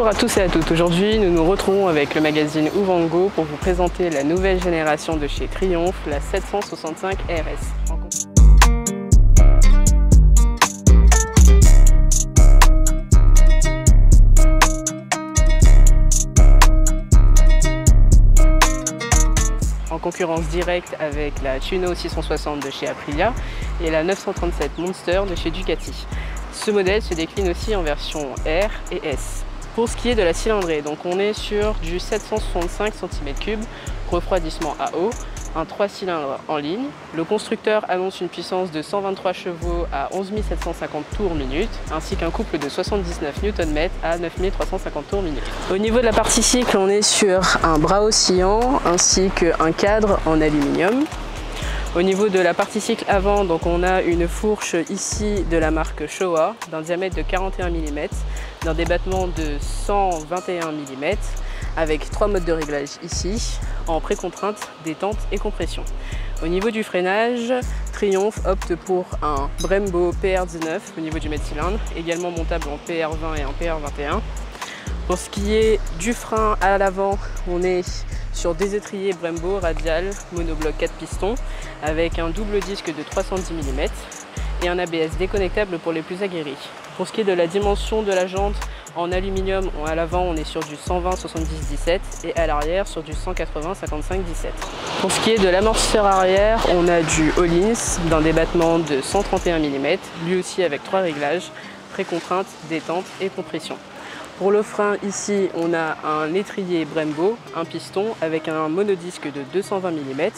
à tous et à toutes. Aujourd'hui, nous nous retrouvons avec le magazine Ouvango pour vous présenter la nouvelle génération de chez Triumph, la 765 RS. En concurrence directe avec la Tuno 660 de chez Aprilia et la 937 Monster de chez Ducati. Ce modèle se décline aussi en version R et S. Pour ce qui est de la cylindrée, donc on est sur du 765 cm3, refroidissement à eau, un 3 cylindres en ligne. Le constructeur annonce une puissance de 123 chevaux à 11 750 tours minute, ainsi qu'un couple de 79 Nm à 9 350 tours minute. Au niveau de la partie cycle, on est sur un bras oscillant ainsi qu'un cadre en aluminium. Au niveau de la partie cycle avant, donc on a une fourche ici de la marque Showa d'un diamètre de 41 mm, d'un débattement de 121 mm, avec 3 modes de réglage ici, en précontrainte, détente et compression. Au niveau du freinage, Triumph opte pour un Brembo PR19 au niveau du mètre-cylindre, également montable en PR20 et en PR21. Pour ce qui est du frein à l'avant, on est sur des étriers Brembo radial monobloc 4 pistons avec un double disque de 310 mm et un ABS déconnectable pour les plus aguerris. Pour ce qui est de la dimension de la jante, en aluminium, à l'avant on est sur du 120-70-17 et à l'arrière sur du 180-55-17. Pour ce qui est de l'amortisseur arrière, on a du Öhlins d'un débattement de 131 mm, lui aussi avec 3 réglages, précontrainte, détente et compression. Pour le frein, ici, on a un étrier Brembo, un piston avec un monodisque de 220 mm.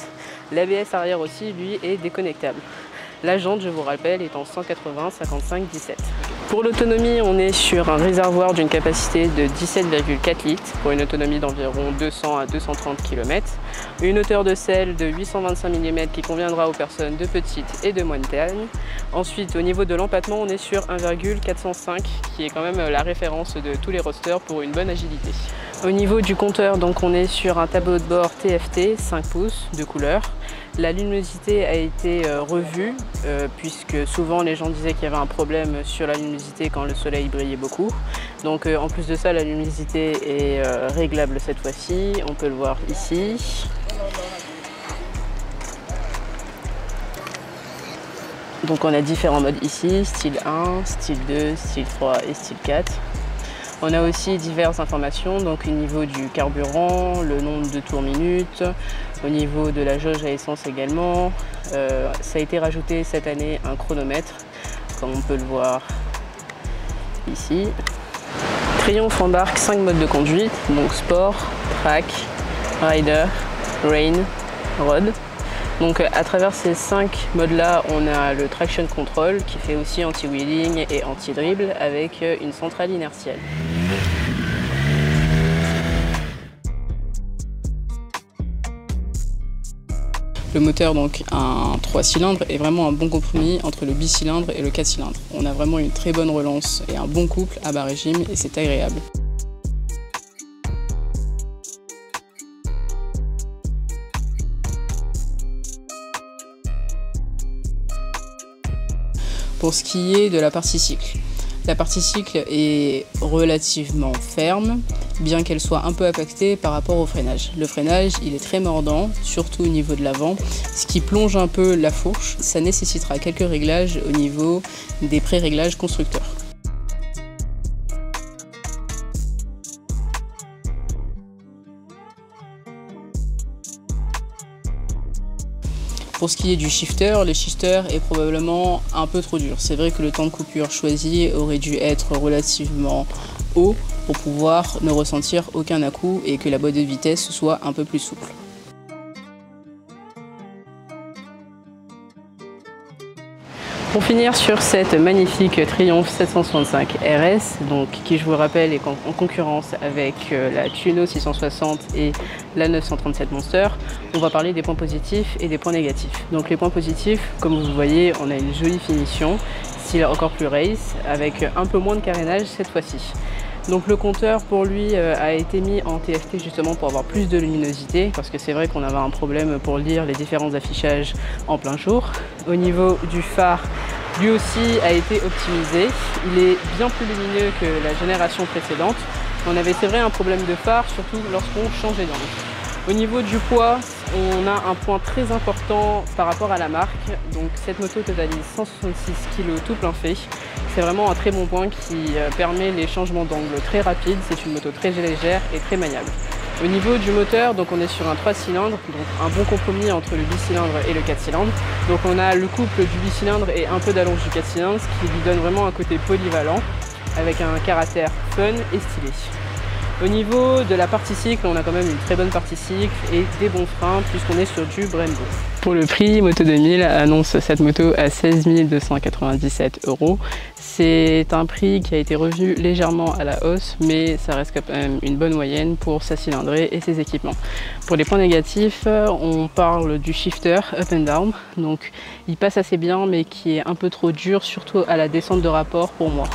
L'ABS arrière aussi, lui, est déconnectable. La jante, je vous rappelle, est en 180-55-17. Pour l'autonomie, on est sur un réservoir d'une capacité de 17,4 litres pour une autonomie d'environ 200 à 230 km. Une hauteur de selle de 825 mm qui conviendra aux personnes de petite et de moyenne taille. Ensuite, au niveau de l'empattement, on est sur 1,405 qui est quand même la référence de tous les roadsters pour une bonne agilité. Au niveau du compteur, donc on est sur un tableau de bord TFT 5 pouces de couleur. La luminosité a été revue puisque souvent les gens disaient qu'il y avait un problème sur la luminosité quand le soleil brillait beaucoup. Donc en plus de ça, la luminosité est réglable cette fois-ci. On peut le voir ici. Donc on a différents modes ici, style 1, style 2, style 3 et style 4. On a aussi diverses informations, donc au niveau du carburant, le nombre de tours minutes, au niveau de la jauge à essence également. Ça a été rajouté cette année un chronomètre, comme on peut le voir ici. Triumph embarque 5 modes de conduite, donc Sport, Track, Rider, Rain, Road. Donc à travers ces 5 modes-là, on a le Traction Control qui fait aussi anti-wheeling et anti-dribble avec une centrale inertielle. Le moteur, donc un 3 cylindres, est vraiment un bon compromis entre le bicylindre et le 4 cylindres. On a vraiment une très bonne relance et un bon couple à bas régime et c'est agréable. Pour ce qui est de la partie cycle, est relativement ferme, bien qu'elle soit un peu impactée par rapport au freinage. Le freinage, il est très mordant, surtout au niveau de l'avant, ce qui plonge un peu la fourche. Ça nécessitera quelques réglages au niveau des pré-réglages constructeurs. Pour ce qui est du shifter, le shifter est probablement un peu trop dur. C'est vrai que le temps de coupure choisi aurait dû être relativement haut pour pouvoir ne ressentir aucun à-coup et que la boîte de vitesse soit un peu plus souple. Pour finir sur cette magnifique Triumph 765 RS, donc, qui je vous le rappelle est en concurrence avec la Tuno 660 et la 937 Monster, on va parler des points positifs et des points négatifs. Donc les points positifs, comme vous voyez, on a une jolie finition, style encore plus race, avec un peu moins de carénage cette fois-ci. Donc le compteur pour lui a été mis en TFT justement pour avoir plus de luminosité, parce que c'est vrai qu'on avait un problème pour lire les différents affichages en plein jour. Au niveau du phare, lui aussi a été optimisé. Il est bien plus lumineux que la génération précédente. On avait, c'est vrai, un problème de phare, surtout lorsqu'on changeait d'angle. Au niveau du poids, on a un point très important par rapport à la marque. Donc cette moto totalise 166 kg tout plein fait. C'est vraiment un très bon point qui permet les changements d'angle très rapides. C'est une moto très légère et très maniable. Au niveau du moteur, donc on est sur un 3 cylindres, donc un bon compromis entre le bicylindre et le 4 cylindres. Donc on a le couple du bicylindre et un peu d'allonge du 4 cylindres, ce qui lui donne vraiment un côté polyvalent, avec un caractère fun et stylé. Au niveau de la partie cycle, on a quand même une très bonne partie cycle et des bons freins puisqu'on est sur du Brembo. Pour le prix, Moto2000 annonce cette moto à 16 297 €. C'est un prix qui a été revu légèrement à la hausse, mais ça reste quand même une bonne moyenne pour sa cylindrée et ses équipements. Pour les points négatifs, on parle du shifter up and down. Donc il passe assez bien, mais qui est un peu trop dur, surtout à la descente de rapport pour moi.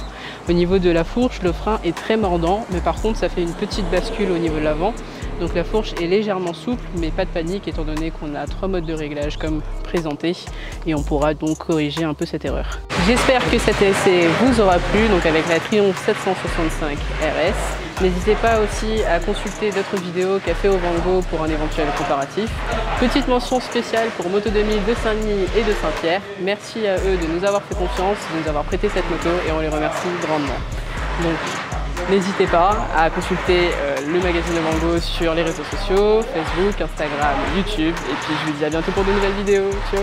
Au niveau de la fourche, le frein est très mordant, mais par contre ça fait une petite bascule au niveau de l'avant. Donc la fourche est légèrement souple, mais pas de panique étant donné qu'on a 3 modes de réglage comme présenté et on pourra donc corriger un peu cette erreur. J'espère que cet essai vous aura plu, donc avec la Triumph 765 RS. N'hésitez pas aussi à consulter d'autres vidéos qu'a fait Ovango pour un éventuel comparatif. Petite mention spéciale pour Moto2000 de Saint-Denis et de Saint-Pierre. Merci à eux de nous avoir fait confiance, de nous avoir prêté cette moto et on les remercie grandement. Donc, n'hésitez pas à consulter le magazine Ovango sur les réseaux sociaux, Facebook, Instagram, YouTube. Et puis je vous dis à bientôt pour de nouvelles vidéos. Ciao!